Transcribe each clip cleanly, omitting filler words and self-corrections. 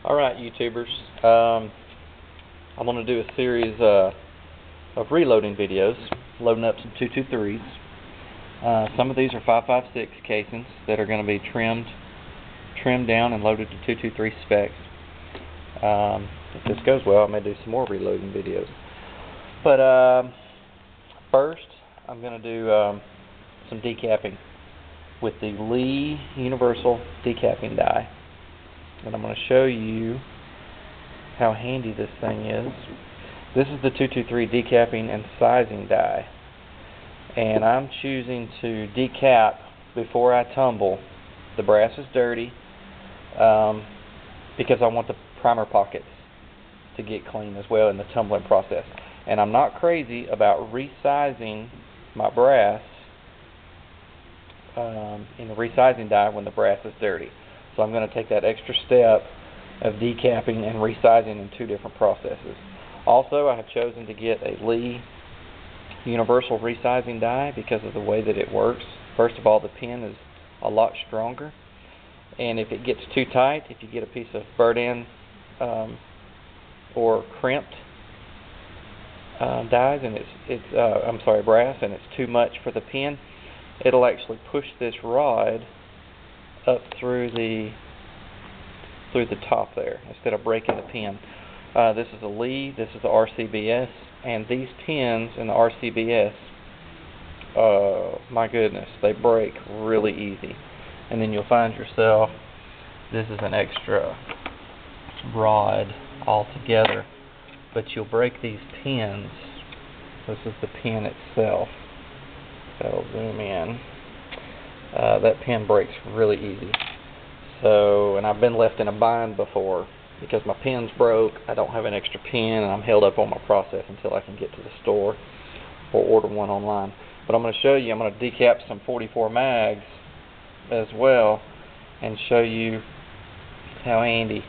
Alright, YouTubers, I'm going to do a series of reloading videos, loading up some 223s. Some of these are 5.56 casings that are going to be trimmed down and loaded to 223 specs. If this goes well, I may do some more reloading videos. But first, I'm going to do some decapping with the Lee Universal decapping die. And I'm going to show you how handy this thing is. This is the 223 decapping and sizing die. And I'm choosing to decap before I tumble. The brass is dirty because I want the primer pockets to get clean as well in the tumbling process. And I'm not crazy about resizing my brass in the resizing die when the brass is dirty. So I'm going to take that extra step of decapping and resizing in two different processes. Also, I have chosen to get a Lee Universal resizing die because of the way that it works. First of all, the pin is a lot stronger, and if it gets too tight, if you get a piece of burnt-in or crimped dies and brass, and it's too much for the pin, it'll actually push this rod up through the top there instead of breaking the pin. This is a Lee, this is the RCBS, and these pins in the RCBS, my goodness, they break really easy. And then you'll find yourself, this is an extra rod altogether, but you'll break these pins. This is the pin itself. That'll zoom in. That pin breaks really easy. So, and I've been left in a bind before because my pin's broke, I don't have an extra pin, and I'm held up on my process until I can get to the store or order one online. But I'm going to show you, I'm going to decap some 44 mags as well and show you how handy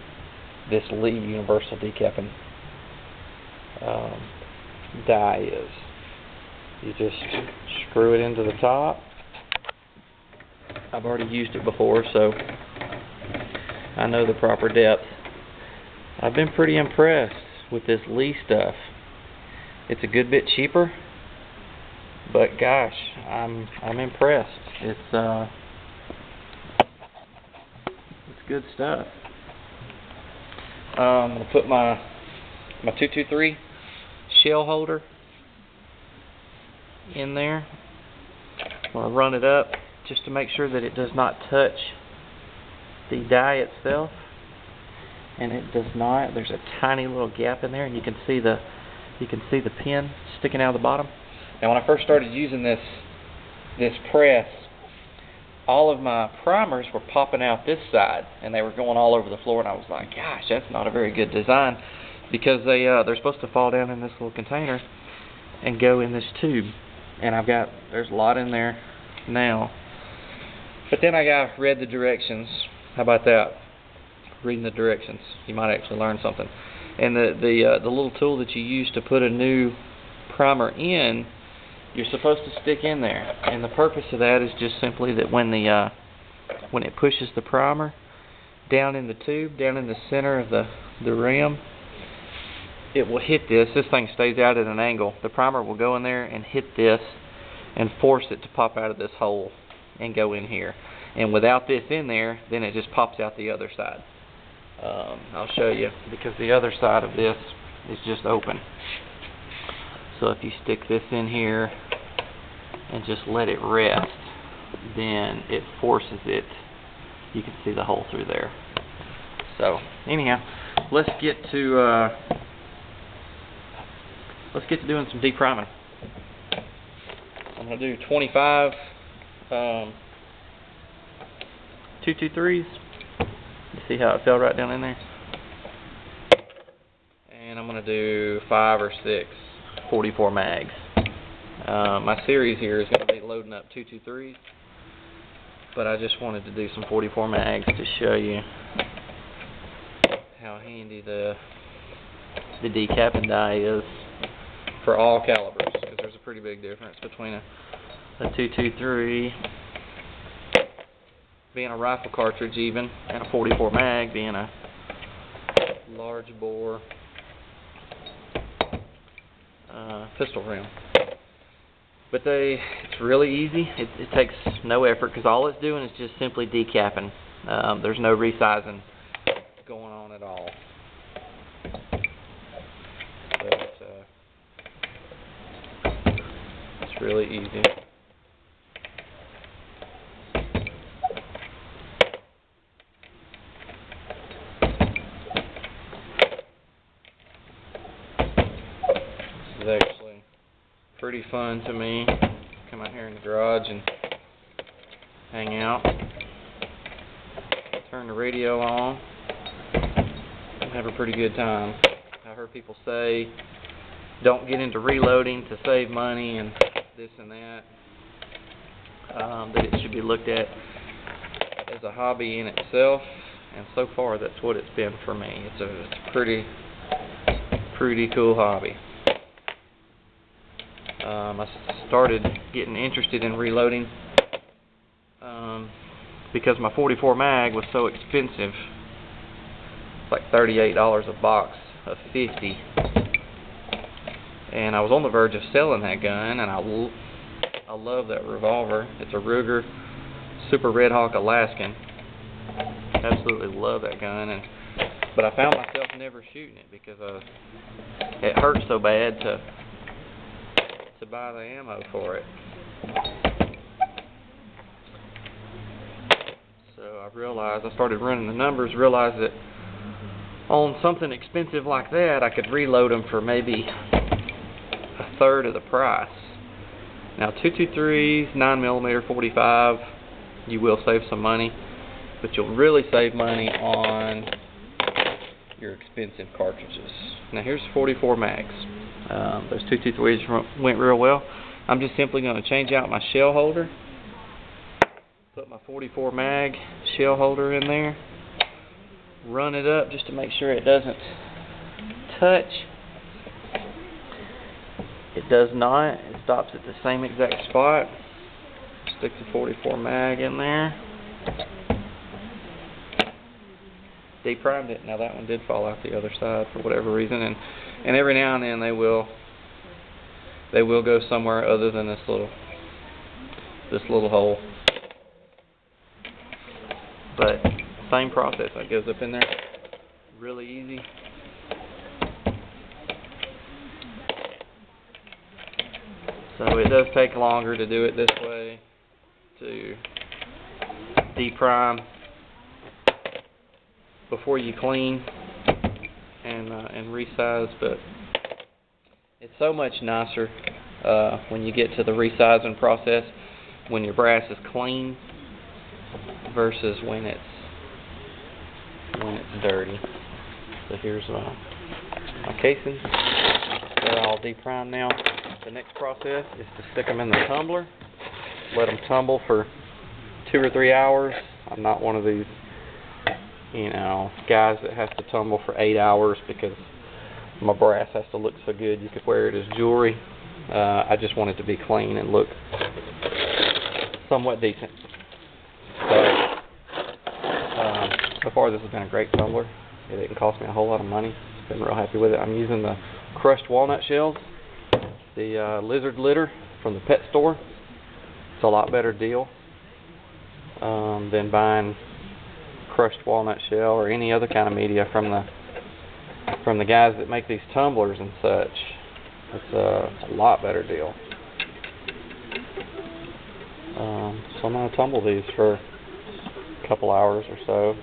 this Lee Universal decapping die is. You just screw it into the top. I've already used it before, so I know the proper depth. I've been pretty impressed with this Lee stuff. It's a good bit cheaper, but gosh, I'm impressed. It's good stuff. I'm gonna put my 223 shell holder in there. I'm gonna run it up just to make sure that it does not touch the die itself, and it does not. There's a tiny little gap in there, and you can see the pin sticking out of the bottom. Now, when I first started using this press, all of my primers were popping out this side, and they were going all over the floor, and I was like, gosh, that's not a very good design, because they're supposed to fall down in this little container and go in this tube. And there's a lot in there now. But then I read the directions. How about that? Reading the directions. You might actually learn something. And the little tool that you use to put a new primer in, you're supposed to stick in there. And the purpose of that is just simply that when it pushes the primer down in the tube, down in the center of the rim, it will hit this. This thing stays out at an angle. The primer will go in there and hit this and force it to pop out of this hole and go in here. And without this in there, then it just pops out the other side. I'll show you, because the other side of this is just open. So if you stick this in here and just let it rest, then it forces it. You can see the hole through there. So anyhow, let's get to doing some depriming. I'm going to do 25 223s. You see how it fell right down in there? And I'm going to do 5 or 6 44 mags. My series here is going to be loading up 223s, but I just wanted to do some 44 mags to show you how handy the decapping die is for all calibers, because there's a pretty big difference between a 223 being a rifle cartridge even, and a 44 mag being a large bore pistol rim. But it's really easy. It takes no effort because all it's doing is just simply decapping. There's no resizing going on at all. But it's really easy. This is actually pretty fun to me. Come out here in the garage and hang out, turn the radio on, and have a pretty good time. I heard people say don't get into reloading to save money and this and that, that it should be looked at as a hobby in itself, and so far that's what it's been for me. It's a pretty cool hobby. I started getting interested in reloading because my 44 mag was so expensive. It's like $38 a box of 50, and I was on the verge of selling that gun. And I love that revolver. It's a Ruger Super Red Hawk Alaskan. Absolutely love that gun, but I found myself never shooting it because it hurt so bad to buy the ammo for it. So I started running the numbers, realized that on something expensive like that, I could reload them for maybe a third of the price. Now 223s, 9mm 45, you will save some money, but you'll really save money on your expensive cartridges. Now here's 44 mags. Those 223s went real well. I'm just simply going to change out my shell holder, put my 44 mag shell holder in there, run it up just to make sure it doesn't touch. It does not. It stops at the same exact spot. Stick the 44 mag in there. Deprimed it. Now that one did fall out the other side for whatever reason, and every now and then they will go somewhere other than this little hole. But same process. It goes up in there, really easy. So it does take longer to do it this way, to deprime before you clean and resize, but it's so much nicer when you get to the resizing process when your brass is clean versus when it's dirty. So here's my casings. They're all deprimed now. The next process is to stick them in the tumbler, let them tumble for 2 or 3 hours. I'm not one of these guys that has to tumble for 8 hours because my brass has to look so good you could wear it as jewelry. I just want it to be clean and look somewhat decent. So far this has been a great tumbler. It didn't cost me a whole lot of money. Been real happy with it. I'm using the crushed walnut shells, the lizard litter from the pet store. It's a lot better deal than buying crushed walnut shell or any other kind of media from the guys that make these tumblers and such. It's a lot better deal. So I'm going to tumble these for a couple hours or so,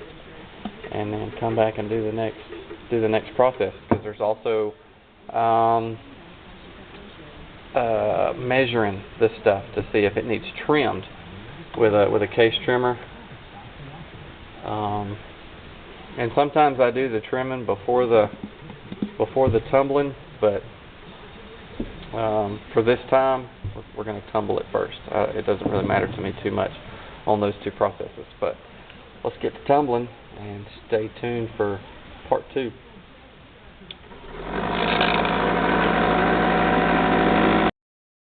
and then come back and do the next process, because there's also measuring this stuff to see if it needs trimmed with a case trimmer. And sometimes I do the trimming before the tumbling, but for this time we're going to tumble it first. It doesn't really matter to me too much on those two processes, but let's get to tumbling and stay tuned for part 2.